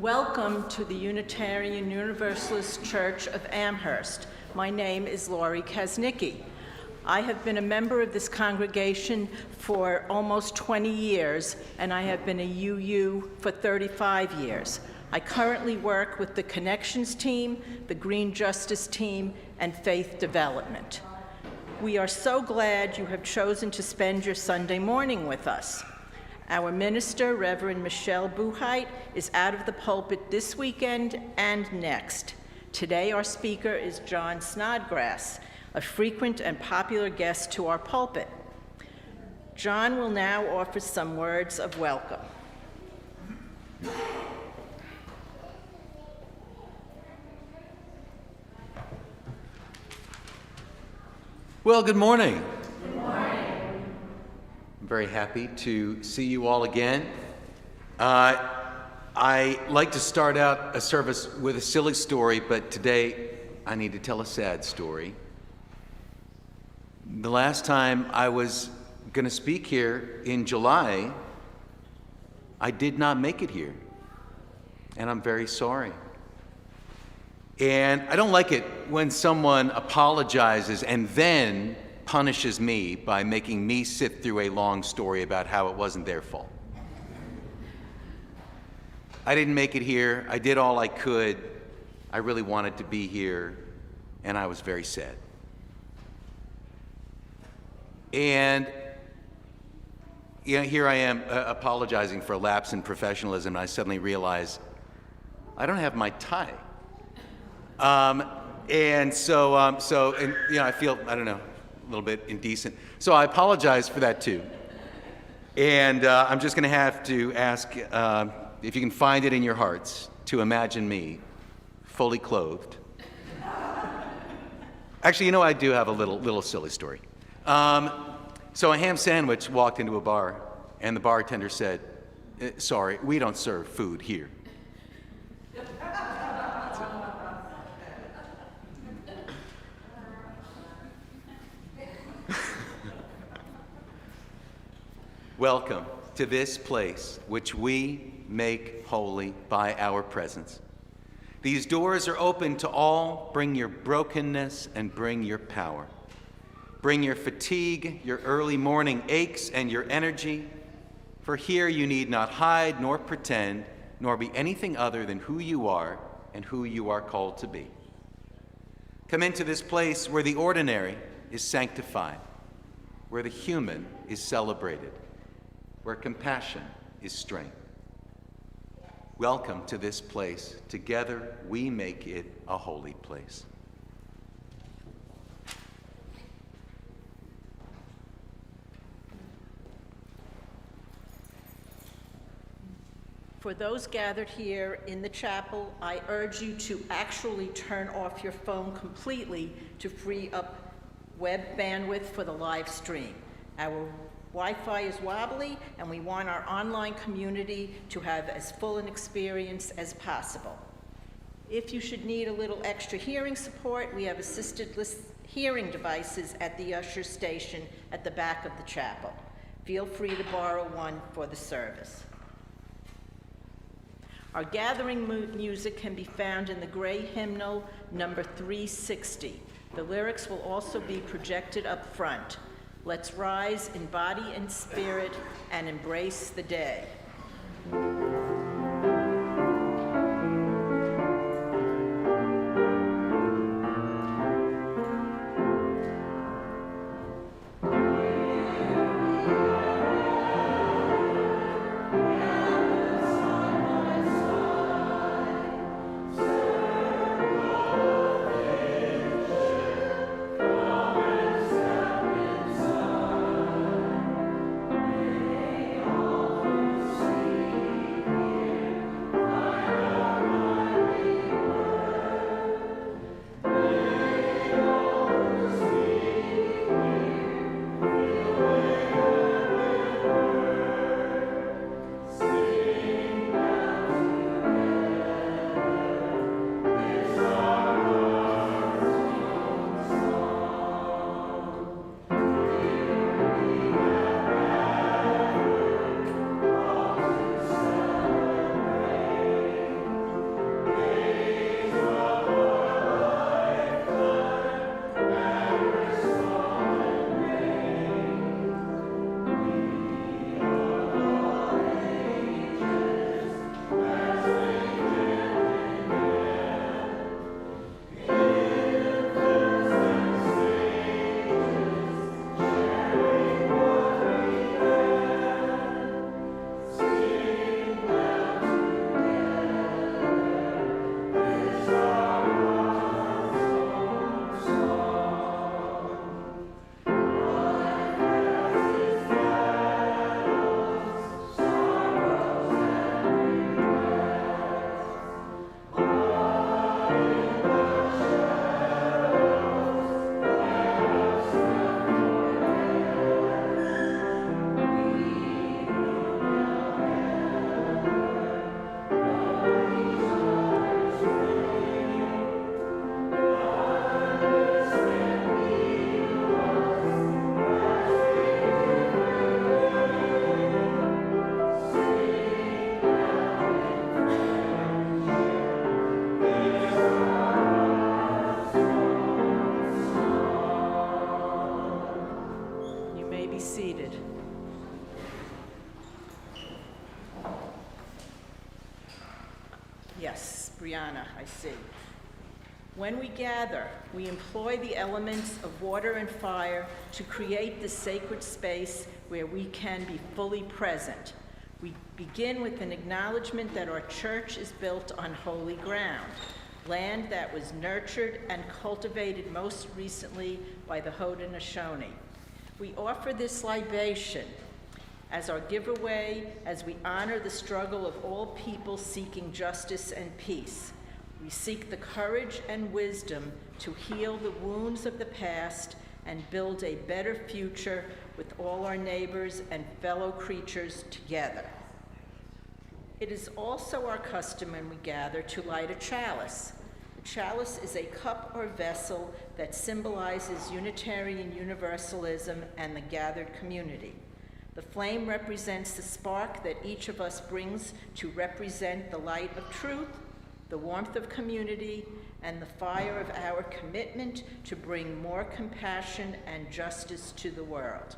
Welcome to the Unitarian Universalist Church of Amherst. My name is Laurie Kaznicki. I have been a member of this congregation for almost 20 years, and I have been a UU for 35 years. I currently work with the Connections team, the Green Justice team, and Faith Development. We are so glad you have chosen to spend your Sunday morning with us. Our minister, Reverend Michelle Buchheit, is out of the pulpit this weekend and next. Today, our speaker is John Snodgrass, a frequent and popular guest to our pulpit. John will now offer some words of welcome. Well, good morning. Good morning. I'm very happy to see you all again. I like to start out a service with a silly story, but today I need to tell a sad story. The last time I was going to speak here in July, I did not make it here, and I'm very sorry. And I don't like it when someone apologizes and then punishes me by making me sit through a long story about how it wasn't their fault. I didn't make it here. I did all I could. I really wanted to be here, and I was very sad. And here I am apologizing for a lapse in professionalism, and I suddenly realize I don't have my tie. And so I feel, I don't know, a little bit indecent. So I apologize for that too. And I'm just going to have to ask if you can find it in your hearts to imagine me fully clothed. Actually, I do have a little silly story. So a ham sandwich walked into a bar, and the bartender said, "Sorry, we don't serve food here." Welcome to this place which we make holy by our presence. These doors are open to all. Bring your brokenness and bring your power. Bring your fatigue, your early morning aches, and your energy. For here you need not hide nor pretend, nor be anything other than who you are and who you are called to be. Come into this place where the ordinary is sanctified, where the human is celebrated, where compassion is strength. Welcome to this place. Together we make it a holy place. For those gathered here in the chapel, I urge you to actually turn off your phone completely to free up web bandwidth for the live stream. Our Wi-Fi is wobbly, and we want our online community to have as full an experience as possible. If you should need a little extra hearing support, we have assisted hearing devices at the usher station at the back of the chapel. Feel free to borrow one for the service. Our gathering music can be found in the gray hymnal number 360. The lyrics will also be projected up front. Let's rise in body and spirit and embrace the day. seated. Yes, Brianna, I see. When we gather, we employ the elements of water and fire to create the sacred space where we can be fully present. We begin with an acknowledgement that our church is built on holy ground, land that was nurtured and cultivated most recently by the Haudenosaunee. We offer this libation as our giveaway as we honor the struggle of all people seeking justice and peace. We seek the courage and wisdom to heal the wounds of the past and build a better future with all our neighbors and fellow creatures together. It is also our custom when we gather to light a chalice. The chalice is a cup or vessel that symbolizes Unitarian Universalism and the gathered community. The flame represents the spark that each of us brings to represent the light of truth, the warmth of community, and the fire of our commitment to bring more compassion and justice to the world.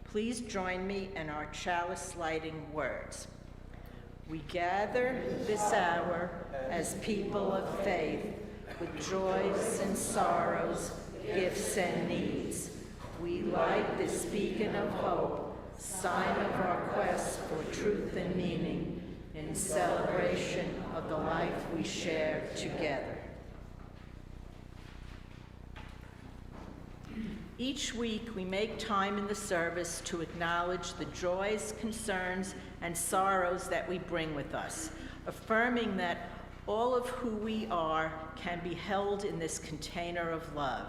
Please join me in our chalice lighting words. We gather this hour as people of faith, with joys and sorrows, gifts and needs. We light this beacon of hope, sign of our quest for truth and meaning, in celebration of the life we share together. Each week, we make time in the service to acknowledge the joys, concerns, and sorrows that we bring with us, affirming that all of who we are can be held in this container of love.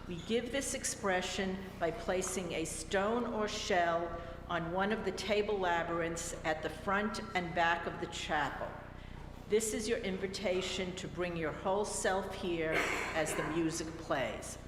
We give this expression by placing a stone or shell on one of the table labyrinths at the front and back of the chapel. This is your invitation to bring your whole self here as the music plays.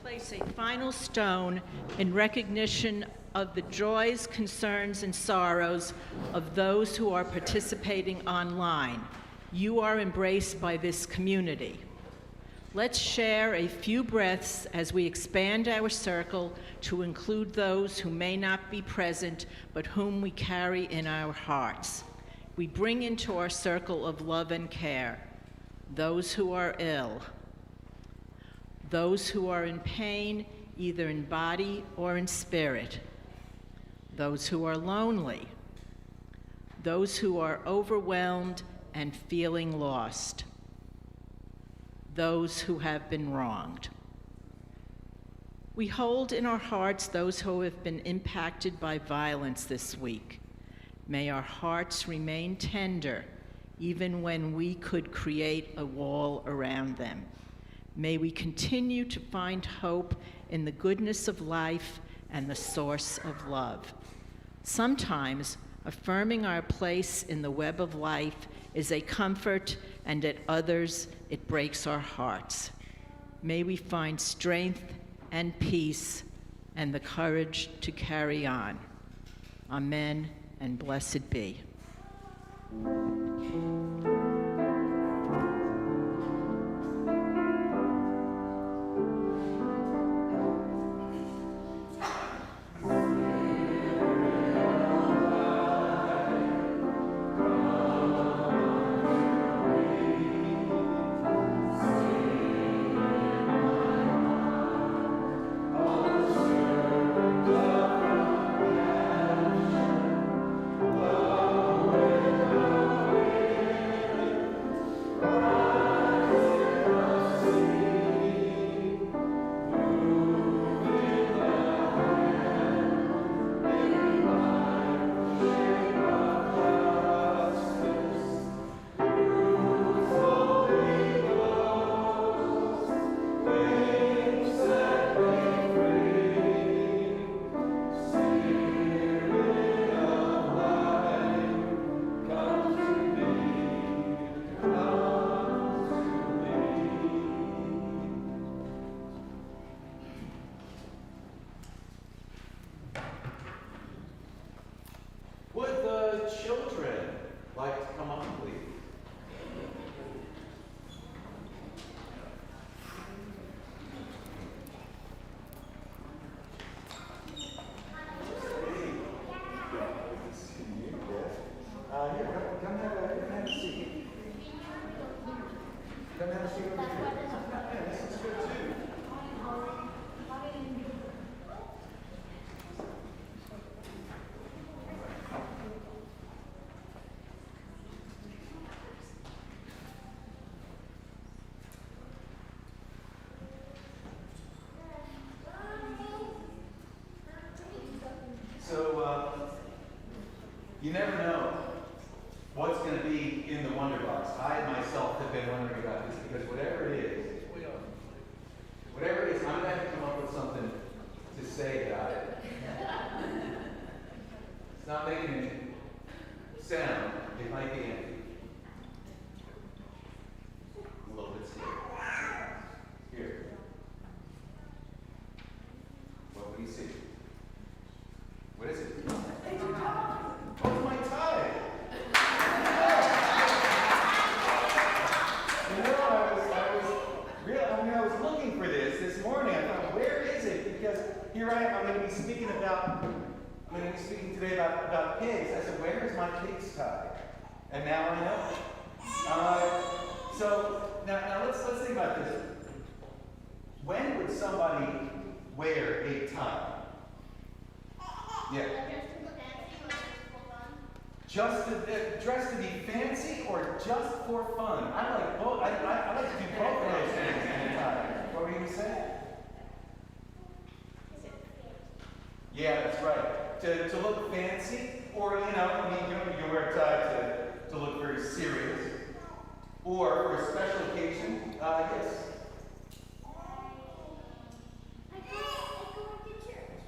Place a final stone in recognition of the joys, concerns, and sorrows of those who are participating online. You are embraced by this community. Let's share a few breaths as we expand our circle to include those who may not be present, but whom we carry in our hearts. We bring into our circle of love and care those who are ill, those who are in pain, either in body or in spirit, those who are lonely, those who are overwhelmed and feeling lost, those who have been wronged. We hold in our hearts those who have been impacted by violence this week. May our hearts remain tender, even when we could create a wall around them. May we continue to find hope in the goodness of life and the source of love. Sometimes, affirming our place in the web of life is a comfort, and at others, it breaks our hearts. May we find strength and peace and the courage to carry on. Amen, and blessed be. Would the children like to come up, please? Here, come have a seat. Come have a seat over here. Yeah, this is good too. So, you never know what's going to be in the Wonder Box. I myself have been wondering about this because whatever it is, I'm going to have to come up with something to say about it. It's not making any sound. It might be empty. A little bit scared. Here. What do you see? What is it? Oh, my tie! I was looking for this morning. I thought, where is it? Because here I am. I'm going to be speaking today about pigs. I said, where is my pig's tie? And now I know. So now let's think about this. When would somebody wear a tie? Yeah. Dressed to be fancy or just for fun? I like both. I like to do both of those things at a time. What were you going to say? Yeah, that's right. To look fancy, or you can wear a tie to look very serious, or for a special occasion. Yes.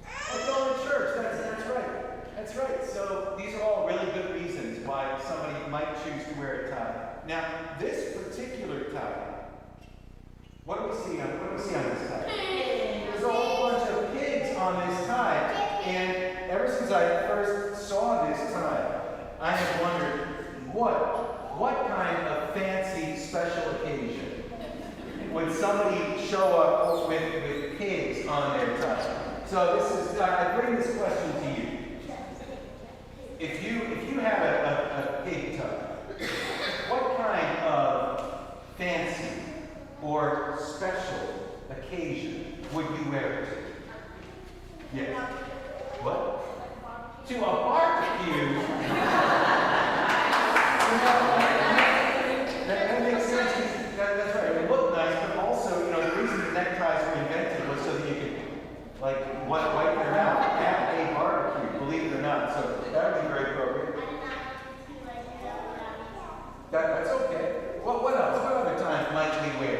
I go to church. That's right. That's right. So these are all really good reasons why somebody might choose to wear a tie. Now, this particular tie, what do we see on this tie? There's a whole bunch of pigs on this tie, and ever since I first saw this tie, I have wondered what kind of fancy special occasion would somebody show up with pigs on their tie? So I bring this question to you. If you had a pig tie, what kind of fancy special occasion would you wear it to? Yes. What? To a barbecue? That makes sense. That's right. It looked nice, but also, the reason the neckties were invented was so that you could, wipe your mouth at a barbecue, believe it or not. So that would be very appropriate. That's okay. What else? What other time might we wear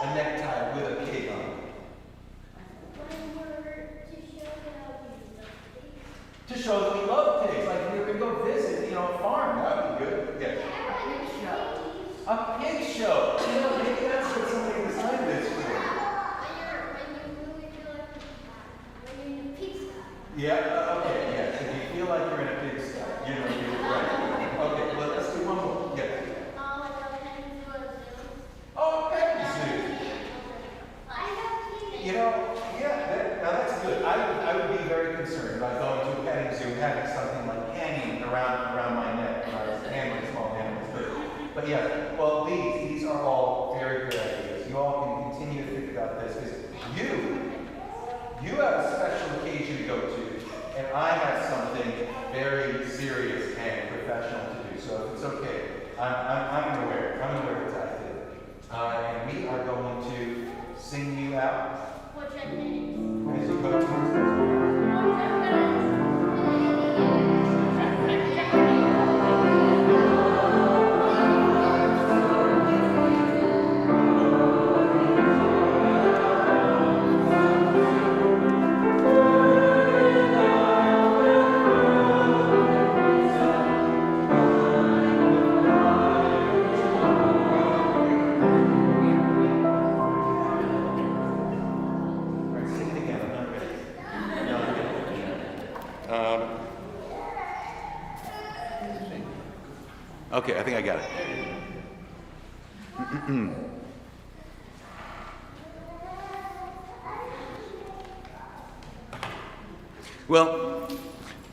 a necktie with a pig on it? To show that we love pigs. Like if we could go visit, a farm. That would be good. Yes. A pig show. Maybe that's what somebody designed this for. Yeah, okay, yes. If you feel like you're in a pigsty, you're right. Okay, well, let's do one more. Yeah. Oh, petting zoo. Now that's good. I would be very concerned about going to a petting zoo having something like hanging around my neck when I was handling small animals. But yeah, well, these are all very good ideas. You all can continue to think about this because you have a special occasion to go to, and I have something very serious and professional to do. So if it's okay, I'm going to wear it. I'm going to wear the tie today. And we are going to sing you out. As you go to Okay, I think I got it. Well,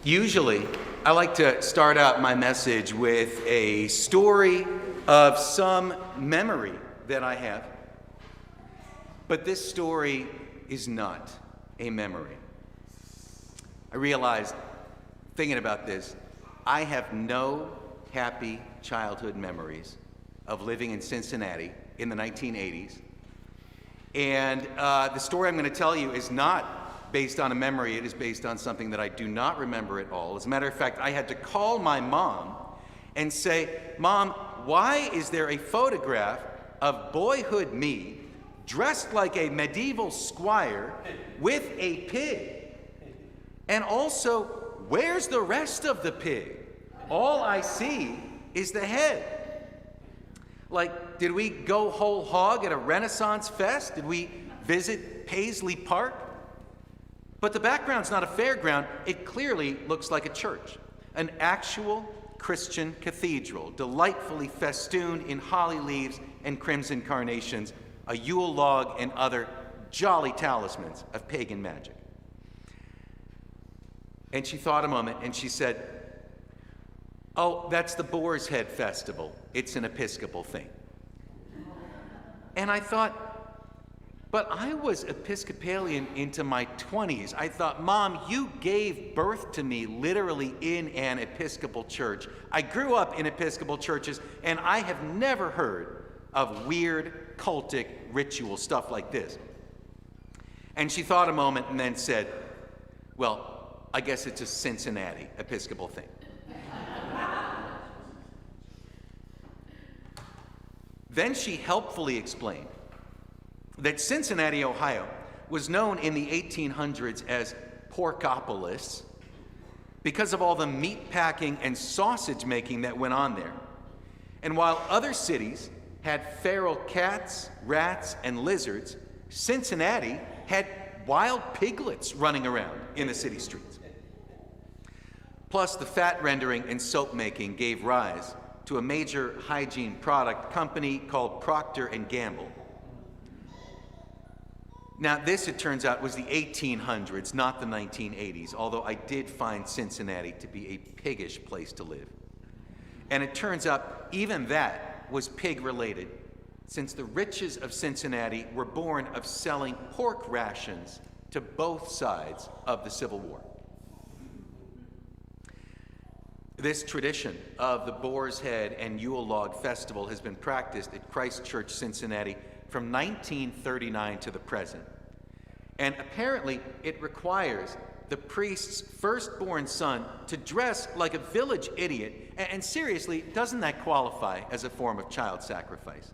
usually I like to start out my message with a story of some memory that I have. But this story is not a memory. I realized, thinking about this, I have no happy childhood memories of living in Cincinnati in the 1980s. And the story I'm going to tell you is not based on a memory. It is based on something that I do not remember at all. As a matter of fact, I had to call my mom and say, "Mom, why is there a photograph of boyhood me dressed like a medieval squire with a pig? And also, where's the rest of the pig? All I see is the head." Like, did we go whole hog at a Renaissance fest? Did we visit Paisley Park? But the background's not a fairground. It clearly looks like a church, an actual Christian cathedral, delightfully festooned in holly leaves and crimson carnations, a Yule log, and other jolly talismans of pagan magic. And she thought a moment and she said, "Oh, that's the Boar's Head Festival. It's an Episcopal thing." And I thought, but I was Episcopalian into my 20s. I thought, Mom, you gave birth to me literally in an Episcopal church. I grew up in Episcopal churches, and I have never heard of weird, cultic, ritual stuff like this. And she thought a moment and then said, "Well, I guess it's a Cincinnati Episcopal thing." Then she helpfully explained that Cincinnati, Ohio, was known in the 1800s as Porkopolis because of all the meat packing and sausage making that went on there. And while other cities had feral cats, rats, and lizards, Cincinnati had wild piglets running around in the city streets. Plus, the fat rendering and soap making gave rise to a major hygiene product company called Procter & Gamble. Now, this, it turns out, was the 1800s, not the 1980s, although I did find Cincinnati to be a piggish place to live. And it turns out even that was pig-related since the riches of Cincinnati were born of selling pork rations to both sides of the Civil War. This tradition of the Boar's Head and Yule Log Festival has been practiced at Christ Church, Cincinnati from 1939 to the present. And apparently it requires the priest's firstborn son to dress like a village idiot. And seriously, doesn't that qualify as a form of child sacrifice?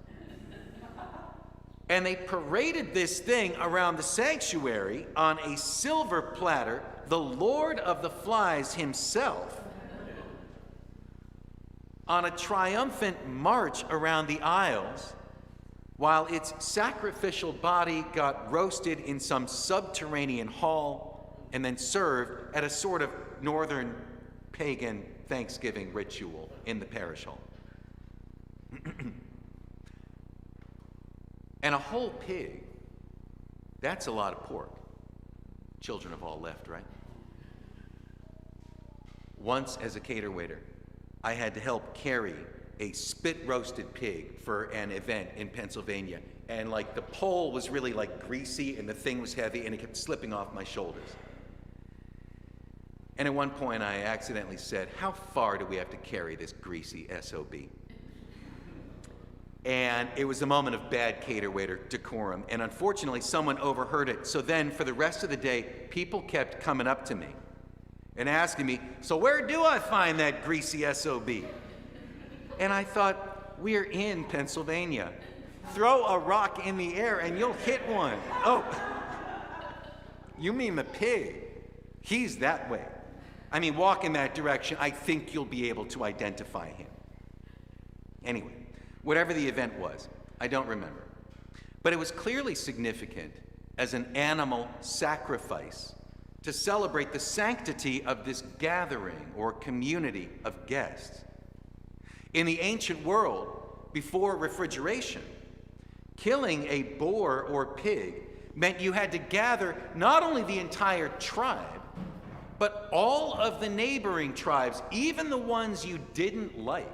And they paraded this thing around the sanctuary on a silver platter, the Lord of the Flies himself, on a triumphant march around the aisles, while its sacrificial body got roasted in some subterranean hall and then served at a sort of northern pagan Thanksgiving ritual in the parish hall. And a whole pig, that's a lot of pork. Children have all left, right? Once, as a cater waiter, I had to help carry a spit-roasted pig for an event in Pennsylvania. And like the pole was really like greasy and the thing was heavy and it kept slipping off my shoulders. And at one point I accidentally said, "How far do we have to carry this greasy SOB?" And it was a moment of bad cater waiter decorum. And unfortunately someone overheard it. So then for the rest of the day, people kept coming up to me and asking me, "So where do I find that greasy SOB?" And I thought, we're in Pennsylvania. Throw a rock in the air and you'll hit one. Oh, you mean the pig? He's that way. I mean, walk in that direction. I think you'll be able to identify him. Anyway, whatever the event was, I don't remember. But it was clearly significant as an animal sacrifice to celebrate the sanctity of this gathering or community of guests. In the ancient world, before refrigeration, killing a boar or pig meant you had to gather not only the entire tribe, but all of the neighboring tribes, even the ones you didn't like,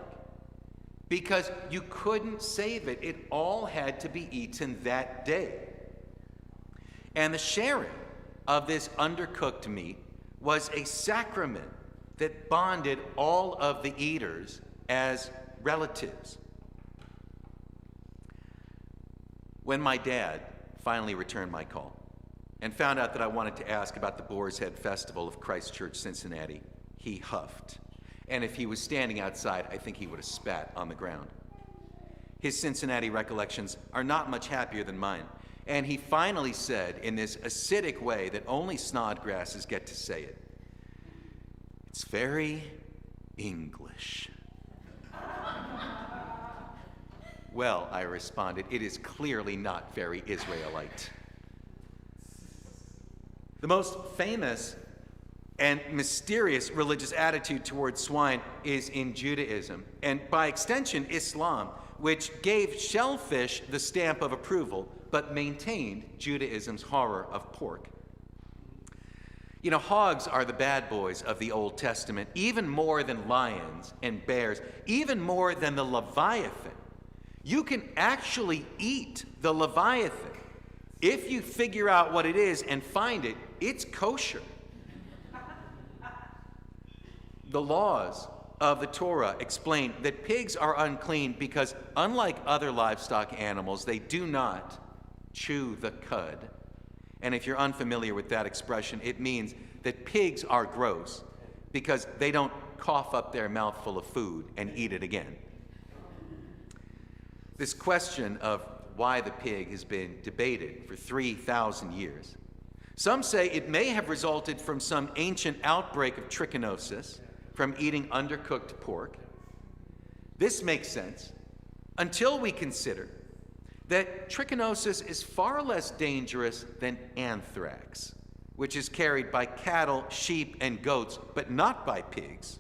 because you couldn't save it. It all had to be eaten that day. And the sharing of this undercooked meat was a sacrament that bonded all of the eaters as relatives. When my dad finally returned my call and found out that I wanted to ask about the Boar's Head Festival of Christ Church, Cincinnati, he huffed. And if he was standing outside, I think he would have spat on the ground. His Cincinnati recollections are not much happier than mine. And he finally said, in this acidic way that only Snodgrasses get to say it, "It's very English." Well, I responded, it is clearly not very Israelite. The most famous and mysterious religious attitude towards swine is in Judaism, and by extension, Islam, which gave shellfish the stamp of approval, but maintained Judaism's horror of pork. You know, hogs are the bad boys of the Old Testament, even more than lions and bears, even more than the Leviathan. You can actually eat the Leviathan. If you figure out what it is and find it, it's kosher. The laws of the Torah explain that pigs are unclean because, unlike other livestock animals, they do not chew the cud. And if you're unfamiliar with that expression, it means that pigs are gross because they don't cough up their mouthful of food and eat it again. This question of why the pig has been debated for 3,000 years. Some say it may have resulted from some ancient outbreak of trichinosis from eating undercooked pork. This makes sense until we consider that trichinosis is far less dangerous than anthrax, which is carried by cattle, sheep, and goats, but not by pigs,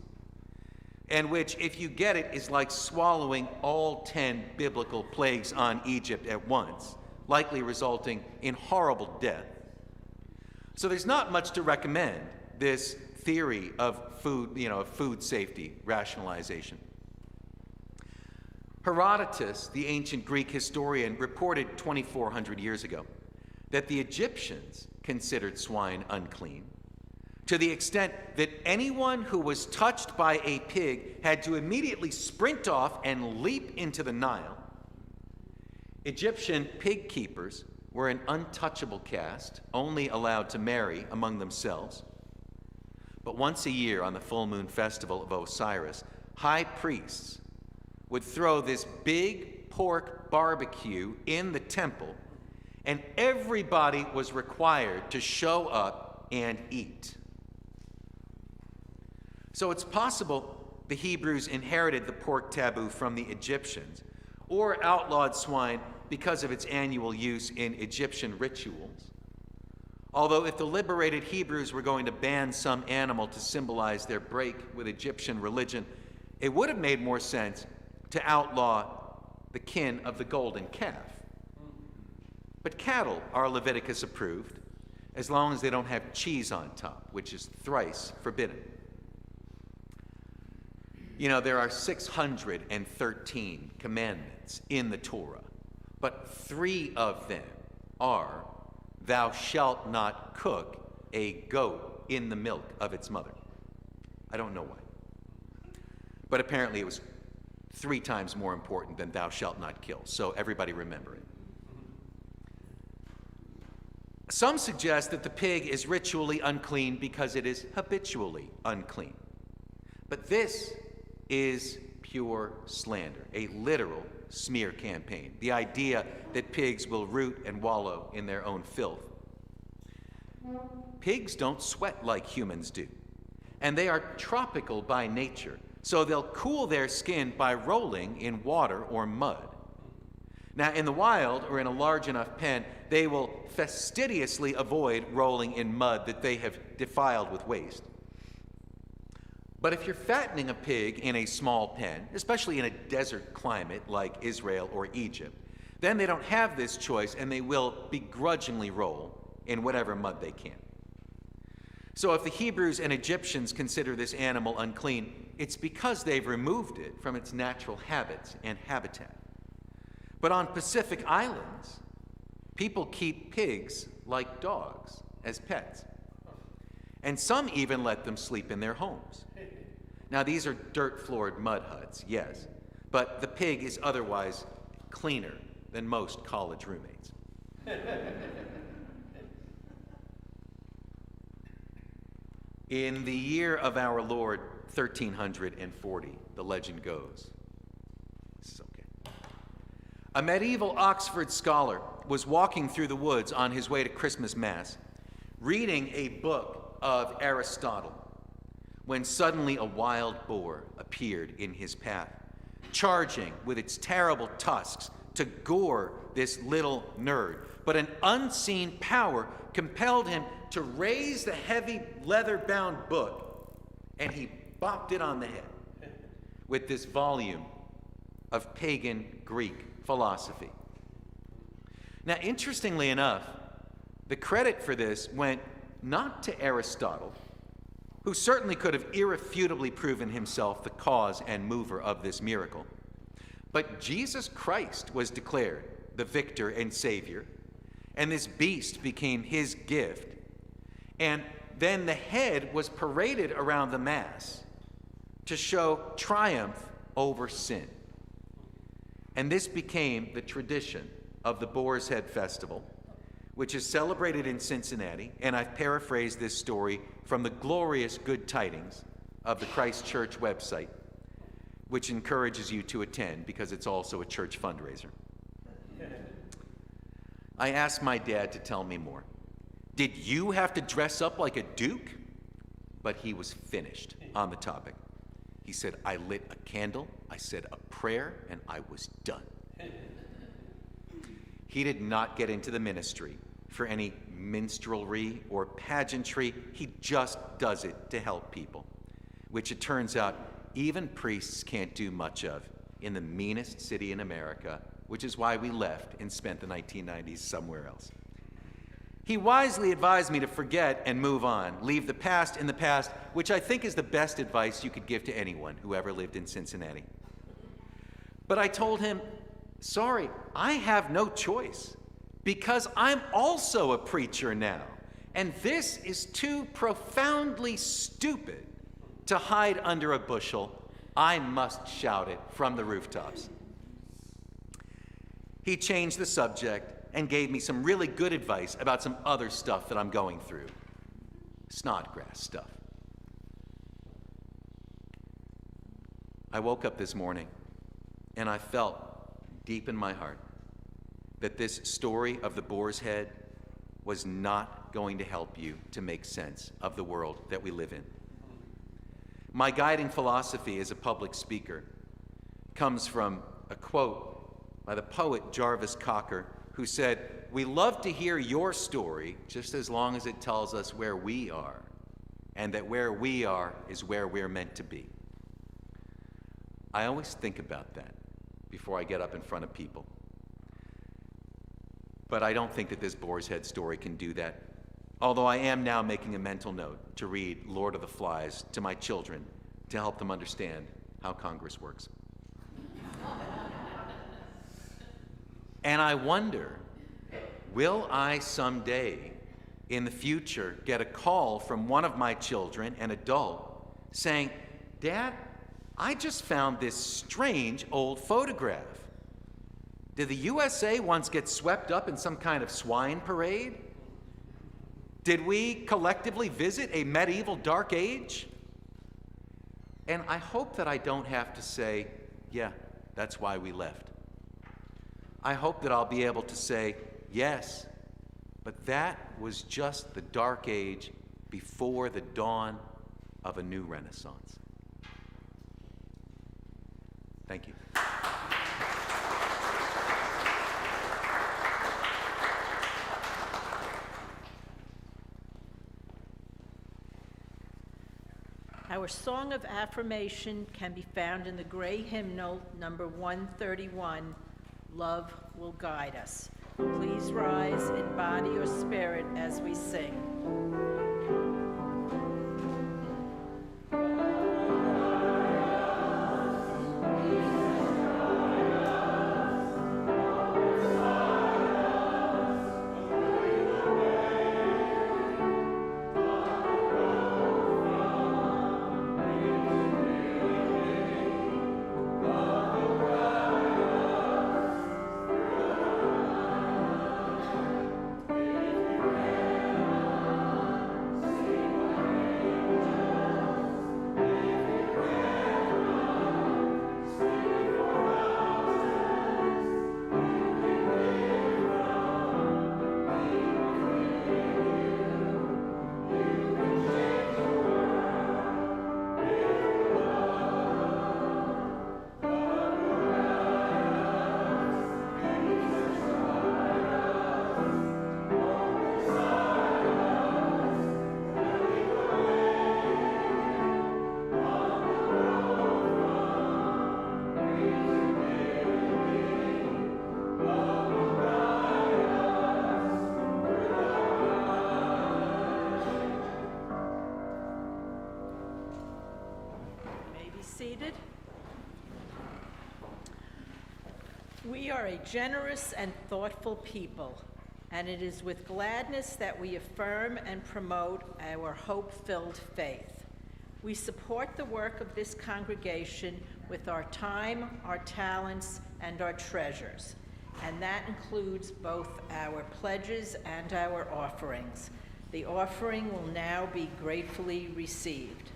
and which, if you get it, is like swallowing all 10 biblical plagues on Egypt at once, likely resulting in horrible death. So there's not much to recommend this theory of food, of food safety rationalization. Herodotus, the ancient Greek historian, reported 2,400 years ago that the Egyptians considered swine unclean, to the extent that anyone who was touched by a pig had to immediately sprint off and leap into the Nile. Egyptian pig keepers were an untouchable caste, only allowed to marry among themselves. But once a year on the full moon festival of Osiris, high priests would throw this big pork barbecue in the temple, and everybody was required to show up and eat. So it's possible the Hebrews inherited the pork taboo from the Egyptians, or outlawed swine because of its annual use in Egyptian rituals. Although if the liberated Hebrews were going to ban some animal to symbolize their break with Egyptian religion, it would have made more sense to outlaw the kin of the golden calf. But cattle are Leviticus approved, as long as they don't have cheese on top, which is thrice forbidden. You know, there are 613 commandments in the Torah, but 3 of them are, thou shalt not cook a goat in the milk of its mother. I don't know why. But apparently it was 3 times more important than thou shalt not kill, so everybody remember it. Some suggest that the pig is ritually unclean because it is habitually unclean. But this is pure slander, a literal smear campaign. The idea that pigs will root and wallow in their own filth. Pigs don't sweat like humans do, and they are tropical by nature, so they'll cool their skin by rolling in water or mud. Now, in the wild or in a large enough pen, they will fastidiously avoid rolling in mud that they have defiled with waste. But if you're fattening a pig in a small pen, especially in a desert climate like Israel or Egypt, then they don't have this choice and they will begrudgingly roll in whatever mud they can. So if the Hebrews and Egyptians consider this animal unclean, it's because they've removed it from its natural habits and habitat. But on Pacific Islands, people keep pigs like dogs as pets. And some even let them sleep in their homes. Now, these are dirt-floored mud huts, yes, but the pig is otherwise cleaner than most college roommates. In the year of our Lord, 1340, the legend goes. This is okay. A medieval Oxford scholar was walking through the woods on his way to Christmas Mass, reading a book of Aristotle, when suddenly a wild boar appeared in his path, charging with its terrible tusks to gore this little nerd. But an unseen power compelled him to raise the heavy leather-bound book, and he bopped it on the head with this volume of pagan Greek philosophy. Now, interestingly enough, the credit for this went not to Aristotle, who certainly could have irrefutably proven himself the cause and mover of this miracle, but Jesus Christ was declared the victor and savior, and this beast became his gift, and then the head was paraded around the Mass to show triumph over sin. And this became the tradition of the Boar's Head Festival, which is celebrated in Cincinnati, and I've paraphrased this story from the glorious Good Tidings of the Christ Church website, which encourages you to attend because it's also a church fundraiser. I asked my dad to tell me more. Did you have to dress up like a duke? But he was finished on the topic. He said, I lit a candle, I said a prayer, and I was done. He did not get into the ministry for any minstrelsy or pageantry. He just does it to help people, which it turns out even priests can't do much of in the meanest city in America, which is why we left and spent the 1990s somewhere else. He wisely advised me to forget and move on, leave the past in the past, which I think is the best advice you could give to anyone who ever lived in Cincinnati. But I told him, sorry, I have no choice because I'm also a preacher now. And this is too profoundly stupid to hide under a bushel. I must shout it from the rooftops. He changed the subject and gave me some really good advice about some other stuff that I'm going through. Snodgrass stuff. I woke up this morning and I felt deep in my heart that this story of the boar's head was not going to help you to make sense of the world that we live in. My guiding philosophy as a public speaker comes from a quote by the poet Jarvis Cocker, who said, "We love to hear your story just as long as it tells us where we are, and that where we are is where we're meant to be." I always think about that before I get up in front of people. But I don't think that this boar's head story can do that. Although I am now making a mental note to read Lord of the Flies to my children to help them understand how Congress works. And I wonder, will I someday in the future get a call from one of my children, an adult, saying, "Dad, I just found this strange old photograph. Did the USA once get swept up in some kind of swine parade? Did we collectively visit a medieval dark age?" And I hope that I don't have to say, "Yeah, that's why we left." I hope that I'll be able to say, "Yes, but that was just the dark age before the dawn of a new Renaissance." Thank you. Our song of affirmation can be found in the gray hymnal, number 131, "Love Will Guide Us." Please rise in body or spirit as we sing. Seated. We are a generous and thoughtful people, and it is with gladness that we affirm and promote our hope-filled faith. We support the work of this congregation with our time, our talents, and our treasures, and that includes both our pledges and our offerings. The offering will now be gratefully received.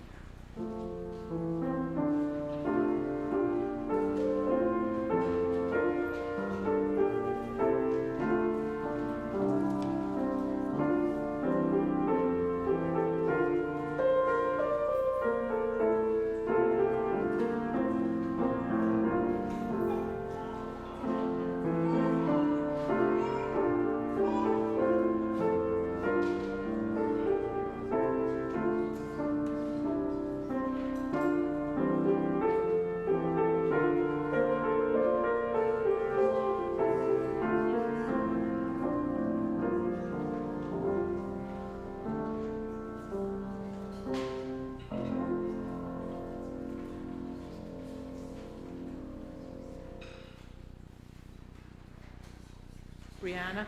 Brianna?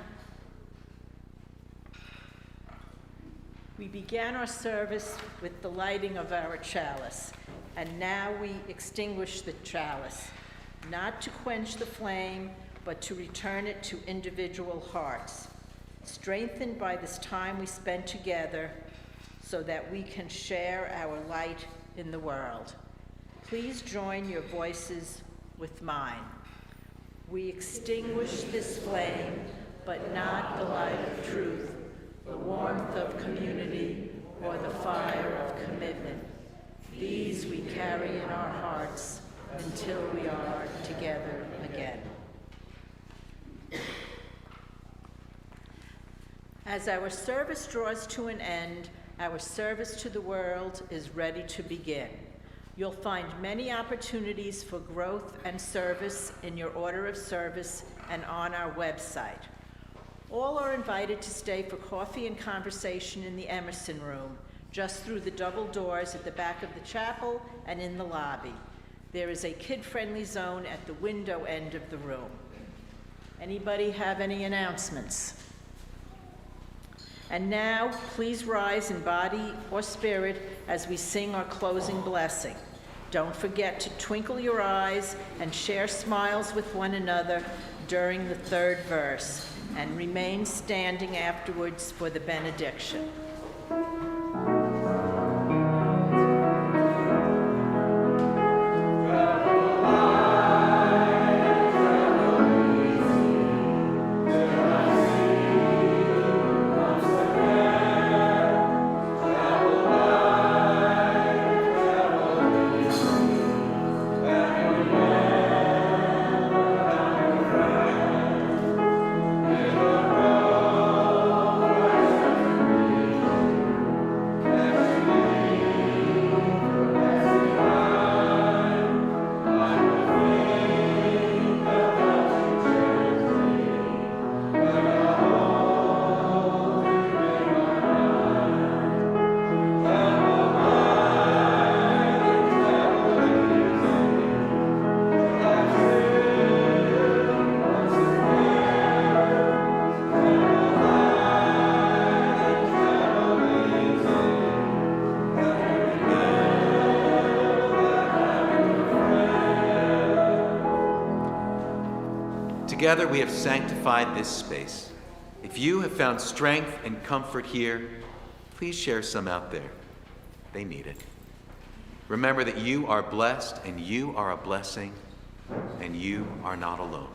We began our service with the lighting of our chalice, and now we extinguish the chalice, not to quench the flame, but to return it to individual hearts, strengthened by this time we spent together so that we can share our light in the world. Please join your voices with mine. We extinguish this flame, but not the light of truth, the warmth of community, or the fire of commitment. These we carry in our hearts until we are together again. As our service draws to an end, our service to the world is ready to begin. You'll find many opportunities for growth and service in your order of service and on our website. All are invited to stay for coffee and conversation in the Emerson Room, just through the double doors at the back of the chapel and in the lobby. There is a kid-friendly zone at the window end of the room. Anybody have any announcements? And now, please rise in body or spirit as we sing our closing blessing. Don't forget to twinkle your eyes and share smiles with one another during the third verse, and remain standing afterwards for the benediction. Together we have sanctified this space. If you have found strength and comfort here, please share some out there. They need it. Remember that you are blessed and you are a blessing and you are not alone.